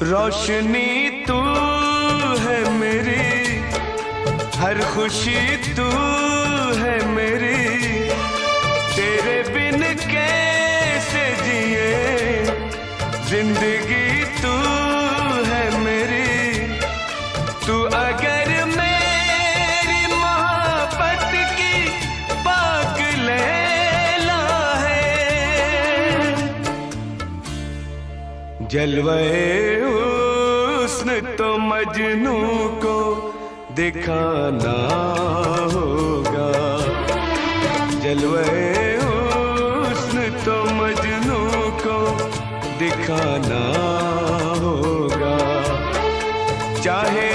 रोशनी तू है मेरी, हर खुशी तू है मेरी, तेरे बिन कैसे जिए जिंदगी तू है मेरी। तू अगर मेरी मोहब्बत की पाक लैला है, जलवे हुस्न तो मजनू को दिखाना होगा, जलवे हुस्न तो मजनू को दिखाना होगा। चाहे